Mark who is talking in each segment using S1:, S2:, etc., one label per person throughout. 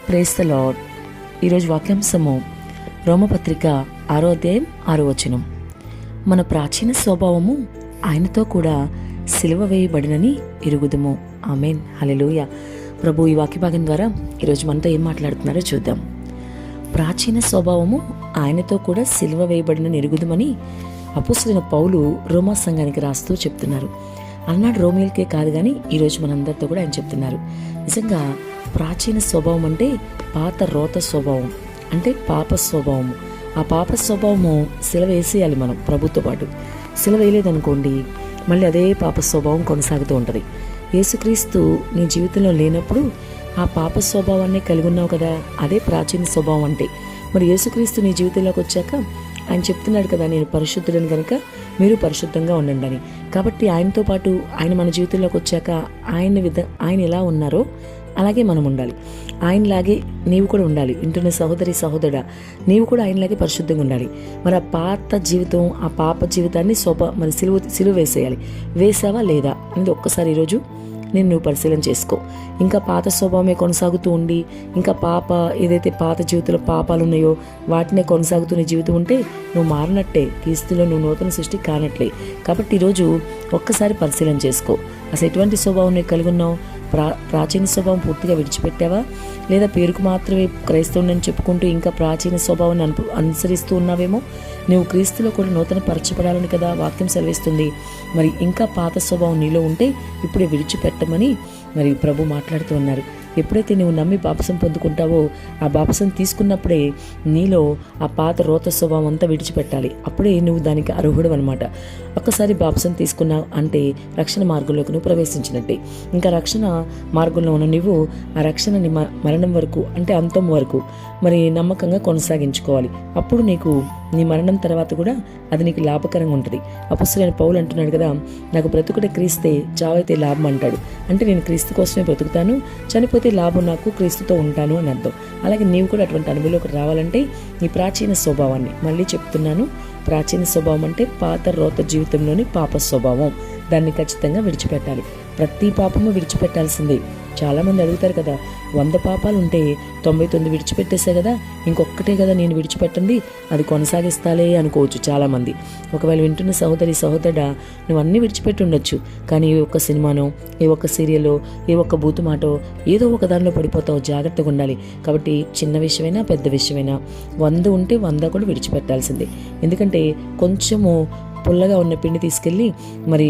S1: Praise the lord. ఈరోజు వాక్యాంశము రోమపత్రిక 6వ అధ్యాయం 6వ వచనం. మన ప్రాచీన స్వభావము ఆయనతో కూడా సిలువ వేయబడినని ఎరుగుదుము. ఆమేన్, హల్లెలూయా. ప్రభు ఈ వాక్య భాగం ద్వారా ఈరోజు మనతో ఏం మాట్లాడుతున్నారో చూద్దాం. ప్రాచీన స్వభావము ఆయనతో కూడా సిలువ వేయబడినని ఎరుగుదుమని అపోస్తలుడైన పౌలు రోమా సంఘానికి రాస్తూ చెప్తున్నారు. అన్నాడు రోమియోలకే కాదు కానీ ఈరోజు మనందరితో కూడా ఆయన చెప్తున్నారు. నిజంగా ప్రాచీన స్వభావం అంటే పాత రోత స్వభావం, అంటే పాప స్వభావము. ఆ పాప స్వభావము సిలువ వేసేయాలి మనం ప్రభుతో పాటు. సిలువ వేయలేదనుకోండి, మళ్ళీ అదే పాప స్వభావం కొనసాగుతూ ఉంటుంది. యేసుక్రీస్తు నీ జీవితంలో లేనప్పుడు ఆ పాప స్వభావాన్ని కలిగి ఉన్నావు కదా, అదే ప్రాచీన స్వభావం అంటే. మరి యేసుక్రీస్తు నీ జీవితంలోకి వచ్చాక ఆయన చెప్తున్నాడు కదా, నేను పరిశుద్ధులను కనుక మీరు పరిశుద్ధంగా ఉండండి అని. కాబట్టి ఆయనతో పాటు ఆయన మన జీవితంలోకి వచ్చాక ఆయన ఎలా ఉన్నారో అలాగే మనం ఉండాలి. ఆయనలాగే నీవు కూడా ఉండాలి. వింటున్న సహోదరి సహోదరుడా, నీవు కూడా ఆయనలాగే పరిశుద్ధంగా ఉండాలి. మరి ఆ పాత జీవితం, ఆ పాప జీవితాన్ని మరి సిలువ వేసేయాలి. వేసావా లేదా అనేది ఒక్కసారి ఈరోజు నువ్వు పరిశీలన చేసుకో. ఇంకా పాత స్వభావమే కొనసాగుతూ ఉండి, ఇంకా ఏదైతే పాత జీవితంలో పాపాలు ఉన్నాయో వాటినే కొనసాగుతూ నీ జీవితం ఉంటే నువ్వు మారినట్టే, క్రీస్తులో నువ్వు నూతన సృష్టి కానట్లే. కాబట్టి ఈరోజు ఒక్కసారి పరిశీలన చేసుకో. అసలు ఎటువంటి స్వభావం నువ్వు కలిగి ఉన్నావు? ప్రాచీన స్వభావం పూర్తిగా విడిచిపెట్టావా, లేదా పేరుకు మాత్రమే క్రైస్తవుని చెప్పుకుంటూ ఇంకా ప్రాచీన స్వభావాన్ని అనుసరిస్తూ ఉన్నావేమో? నువ్వు క్రీస్తులో కూడా నూతన పరచబడాలని కదా వాక్యం సెలవిస్తుంది. మరి ఇంకా పాత స్వభావం నీలో ఉంటే ఇప్పుడే విడిచిపెట్టమని మరి ప్రభు మాట్లాడుతూ ఉన్నారు. ఎప్పుడైతే నువ్వు నమ్మి బాప్సం పొందుకుంటావో ఆ బాప్సం తీసుకున్నప్పుడే నీలో ఆ పాత రోత స్వభావం అంతా విడిచిపెట్టాలి. అప్పుడే నువ్వు దానికి అర్హుడు అనమాట. ఒక్కసారి బాప్సం తీసుకున్నావు అంటే రక్షణ మార్గంలోకి నువ్వు ప్రవేశించినట్టే. ఇంకా రక్షణ మార్గంలో ఉన్న నువ్వు ఆ రక్షణని మరణం వరకు, అంటే అంతం వరకు మరి నమ్మకంగా కొనసాగించుకోవాలి. అప్పుడు నీకు నీ మరణం తర్వాత కూడా అది నీకు లాభకరంగా ఉంటుంది. అపోస్తలుడైన పౌలు అంటున్నాడు కదా, నాకు బ్రతుకుటే క్రీస్తే, చావైతే లాభం అంటాడు. అంటే నేను క్రీస్తు కోసమే బ్రతుకుతాను, చనిపోతే లాభం నాకు క్రీస్తుతో ఉంటాను అని అర్థం. అలాగే నీవు కూడా అటువంటి అనుభవంలోకి రావాలంటే నీ ప్రాచీన స్వభావాన్ని, మళ్ళీ చెప్తున్నాను, ప్రాచీన స్వభావం అంటే పాత రోత జీవితంలోని పాప స్వభావం, దాన్ని ఖచ్చితంగా విడిచిపెట్టాలి. ప్రతి పాపము విడిచిపెట్టాల్సిందే. చాలామంది అడుగుతారు కదా, 100 పాపాలు ఉంటే 99 విడిచిపెట్టేసే కదా, ఇంకొక్కటే కదా నేను విడిచిపెట్టింది, అది కొనసాగిస్తాలే అనుకోవచ్చు చాలామంది. ఒకవేళ వింటున్న సహోదరి సహోదరుడా, నువ్వు అన్నీ విడిచిపెట్టి ఉండొచ్చు, కానీ ఏ ఒక్క సినిమానో, ఏ ఒక్క సీరియల్లో, ఏ ఒక్క బూతు మాటో ఏదో ఒక దానిలో పడిపోతావు. జాగ్రత్తగా ఉండాలి. కాబట్టి చిన్న విషయమైనా పెద్ద విషయమైనా 100 ఉంటే 100 కూడా విడిచిపెట్టాల్సిందే. ఎందుకంటే కొంచెము పుల్లగా ఉన్న పిండి తీసుకెళ్ళి మరి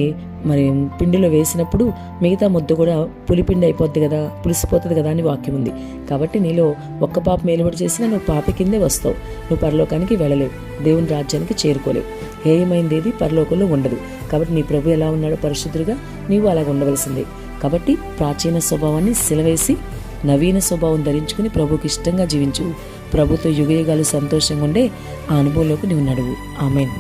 S1: పిండిలో వేసినప్పుడు మిగతా ముద్ద కూడా పులిపిండి అయిపోద్ది కదా, పులిసిపోతుంది కదా అని వాక్యం ఉంది. కాబట్టి నీలో ఒక్క పాప మేలుబడి చేసినా నువ్వు పాప కిందే వస్తావు. నువ్వు పరలోకానికి వెళ్ళలేవు, దేవుని రాజ్యానికి చేరుకోలేవు. హేయమైంది ఏది పరలోకంలో ఉండదు. కాబట్టి నీ ప్రభు ఎలా ఉన్నాడో పరిశుద్ధుడిగా నీవు అలాగ ఉండవలసిందే. కాబట్టి ప్రాచీన స్వభావాన్ని సిలవేసి నవీన స్వభావం ధరించుకుని ప్రభుకి ఇష్టంగా జీవించు. ప్రభుతో యుగయుగాలు సంతోషంగా ఉండే ఆ అనుభవంలోకి నువ్వు నడువు. ఆమేన్.